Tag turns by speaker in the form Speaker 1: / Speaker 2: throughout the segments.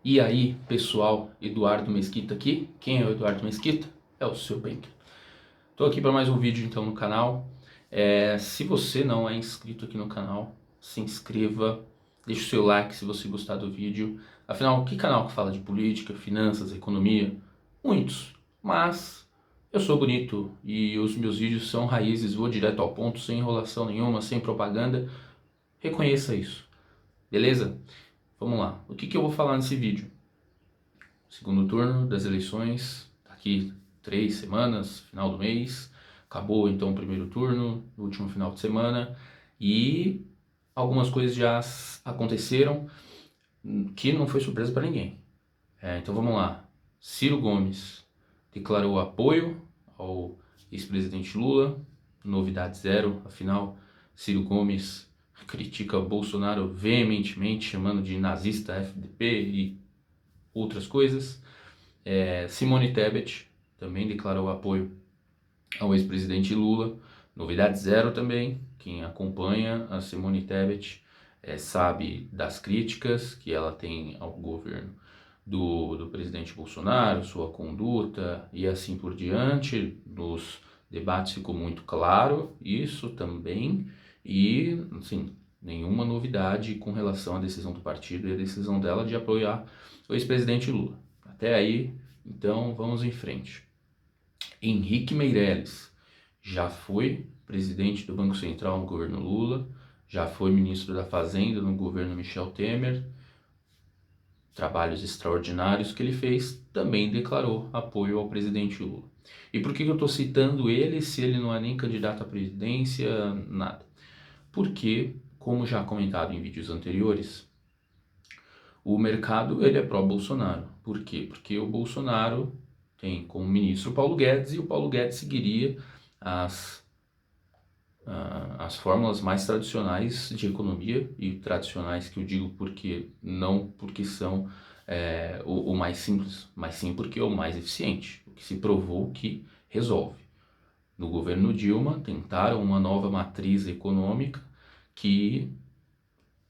Speaker 1: E aí, pessoal, Eduardo Mesquita aqui. Quem é o Eduardo Mesquita? É o seu banker. Estou aqui para mais um vídeo então no canal. Se você não é inscrito aqui no canal, se inscreva, deixe o seu like se você gostar do vídeo. Afinal, que canal que fala de política, finanças, economia? Muitos, mas eu sou bonito e os meus vídeos são raízes, vou direto ao ponto, sem enrolação nenhuma, sem propaganda. Reconheça isso, beleza? Vamos lá, o que eu vou falar nesse vídeo? Segundo turno das eleições, tá aqui 3 semanas, final do mês, acabou então o primeiro turno, no último final de semana, e algumas coisas já aconteceram que não foi surpresa para ninguém. Então vamos lá, Ciro Gomes declarou apoio ao ex-presidente Lula, novidade zero, afinal Ciro Gomes critica Bolsonaro veementemente, chamando de nazista FDP e outras coisas. Simone Tebet também declarou apoio ao ex-presidente Lula, novidade zero também. Quem acompanha a Simone Tebet sabe das críticas que ela tem ao governo do presidente Bolsonaro, sua conduta e assim por diante. Nos debates ficou muito claro isso também, e assim, nenhuma novidade com relação à decisão do partido e a decisão dela de apoiar o ex-presidente Lula. Até aí, então, vamos em frente. Henrique Meirelles já foi presidente do Banco Central no governo Lula, já foi ministro da Fazenda no governo Michel Temer. Trabalhos extraordinários que ele fez, também declarou apoio ao presidente Lula. E por que eu estou citando ele se ele não é nem candidato à presidência, nada? Porque, como já comentado em vídeos anteriores, o mercado ele é pró-Bolsonaro. Por quê? Porque o Bolsonaro tem como ministro o Paulo Guedes e o Paulo Guedes seguiria as fórmulas mais tradicionais de economia, e tradicionais que eu digo porque não porque são o mais simples, mas sim porque é o mais eficiente, o que se provou que resolve. No governo Dilma tentaram uma nova matriz econômica que,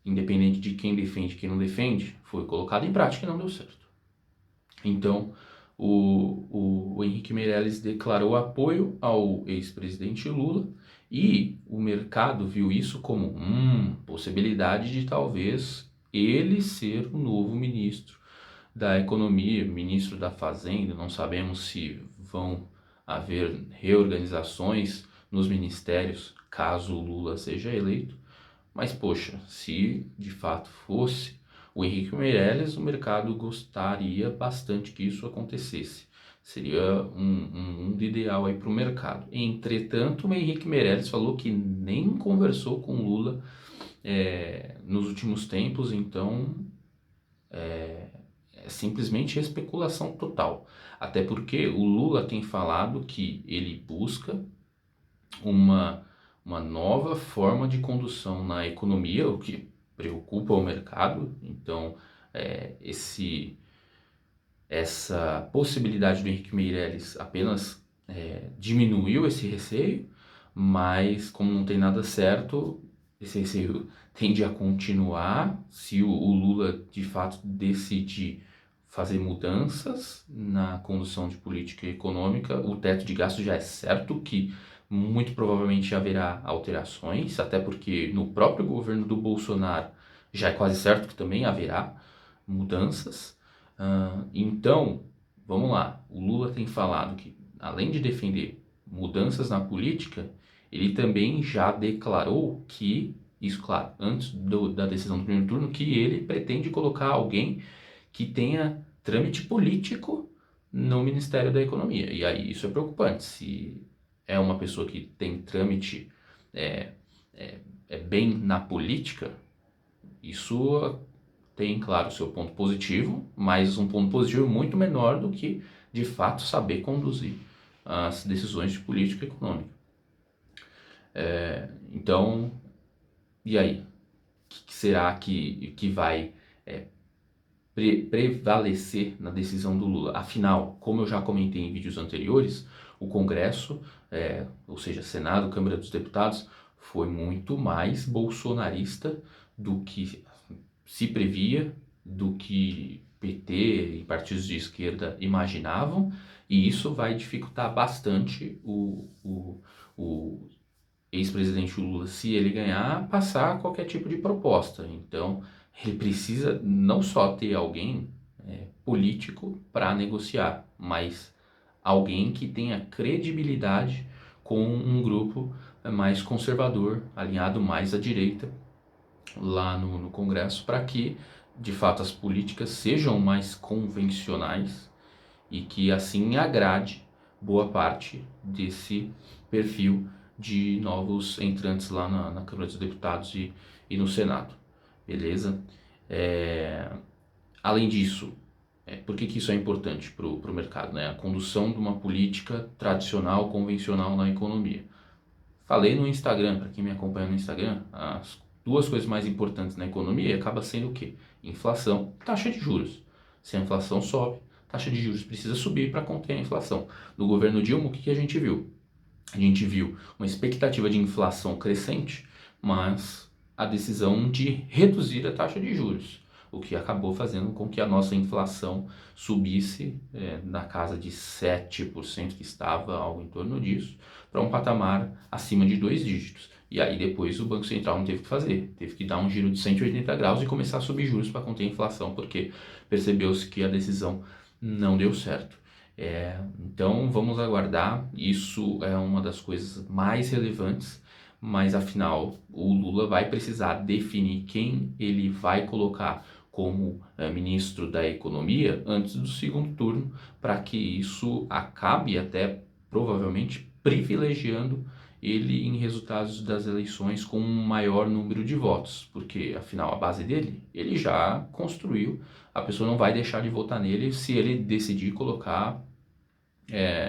Speaker 1: independente de quem defende e quem não defende, foi colocada em prática e não deu certo. Então, o Henrique Meirelles declarou apoio ao ex-presidente Lula e o mercado viu isso como possibilidade de talvez ele ser o novo ministro da Economia, ministro da Fazenda. Não sabemos se vão haver reorganizações nos ministérios caso o Lula seja eleito, mas poxa, se de fato fosse o Henrique Meirelles, o mercado gostaria bastante que isso acontecesse. Seria um mundo ideal aí para o mercado. Entretanto, o Henrique Meirelles falou que nem conversou com Lula nos últimos tempos, então é simplesmente especulação total. Até porque o Lula tem falado que ele busca uma nova forma de condução na economia, o que preocupa o mercado. Então, essa possibilidade do Henrique Meirelles apenas diminuiu esse receio, mas como não tem nada certo, esse receio tende a continuar se o Lula de fato decidir fazer mudanças na condução de política econômica. O teto de gastos já é certo que muito provavelmente haverá alterações, até porque no próprio governo do Bolsonaro já é quase certo que também haverá mudanças. Então, vamos lá, o Lula tem falado que, além de defender mudanças na política, ele também já declarou que, isso claro, antes da decisão do primeiro turno, que ele pretende colocar alguém que tenha trâmite político no Ministério da Economia. E aí isso é preocupante. Se é uma pessoa que tem trâmite bem na política, isso tem, claro, seu ponto positivo, mas um ponto positivo muito menor do que, de fato, saber conduzir as decisões de política econômica. Então, e aí? O que será que vai prevalecer na decisão do Lula? Afinal, como eu já comentei em vídeos anteriores, o Congresso, ou seja, Senado, Câmara dos Deputados, foi muito mais bolsonarista do que se previa, do que PT e partidos de esquerda imaginavam, e isso vai dificultar bastante o ex-presidente Lula, se ele ganhar, passar qualquer tipo de proposta. Então, ele precisa não só ter alguém político para negociar, mas alguém que tenha credibilidade com um grupo mais conservador, alinhado mais à direita, lá no Congresso, para que, de fato, as políticas sejam mais convencionais e que assim agrade boa parte desse perfil de novos entrantes lá na Câmara dos Deputados e no Senado, beleza? Além disso, por que isso é importante para o mercado, né? A condução de uma política tradicional, convencional na economia. Falei no Instagram, para quem me acompanha no Instagram, as duas coisas mais importantes na economia acaba sendo o quê? Inflação, taxa de juros. Se a inflação sobe, taxa de juros precisa subir para conter a inflação. No governo Dilma, o que a gente viu? A gente viu uma expectativa de inflação crescente, mas a decisão de reduzir a taxa de juros, o que acabou fazendo com que a nossa inflação subisse na casa de 7% que estava, algo em torno disso, para um patamar acima de 2 dígitos. E aí depois o Banco Central não teve o que fazer, teve que dar um giro de 180 graus e começar a subir juros para conter a inflação, porque percebeu-se que a decisão não deu certo. Então vamos aguardar, isso é uma das coisas mais relevantes, mas afinal o Lula vai precisar definir quem ele vai colocar como ministro da Economia antes do segundo turno, para que isso acabe até provavelmente privilegiando ele em resultados das eleições com um maior número de votos, porque afinal a base dele, ele já construiu, a pessoa não vai deixar de votar nele se ele decidir colocar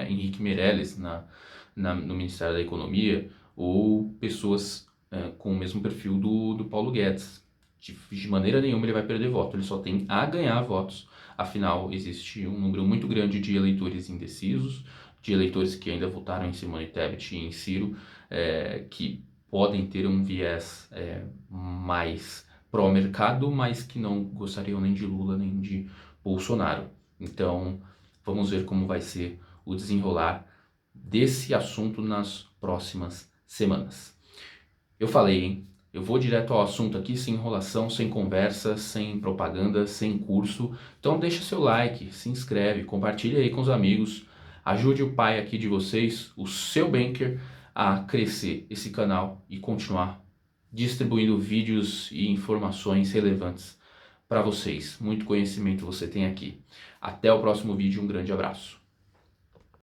Speaker 1: Henrique Meirelles no Ministério da Economia, ou pessoas com o mesmo perfil do Paulo Guedes. De maneira nenhuma ele vai perder voto, ele só tem a ganhar votos. Afinal, existe um número muito grande de eleitores indecisos, de eleitores que ainda votaram em Simone Tebet e em Ciro, que podem ter um viés mais pró-mercado, mas que não gostariam nem de Lula nem de Bolsonaro. Então, vamos ver como vai ser o desenrolar desse assunto nas próximas semanas. Eu falei, hein? Eu vou direto ao assunto aqui, sem enrolação, sem conversa, sem propaganda, sem curso. Então deixa seu like, se inscreve, compartilha aí com os amigos, ajude o pai aqui de vocês, o seu banker, a crescer esse canal e continuar distribuindo vídeos e informações relevantes para vocês. Muito conhecimento você tem aqui. Até o próximo vídeo, um grande abraço.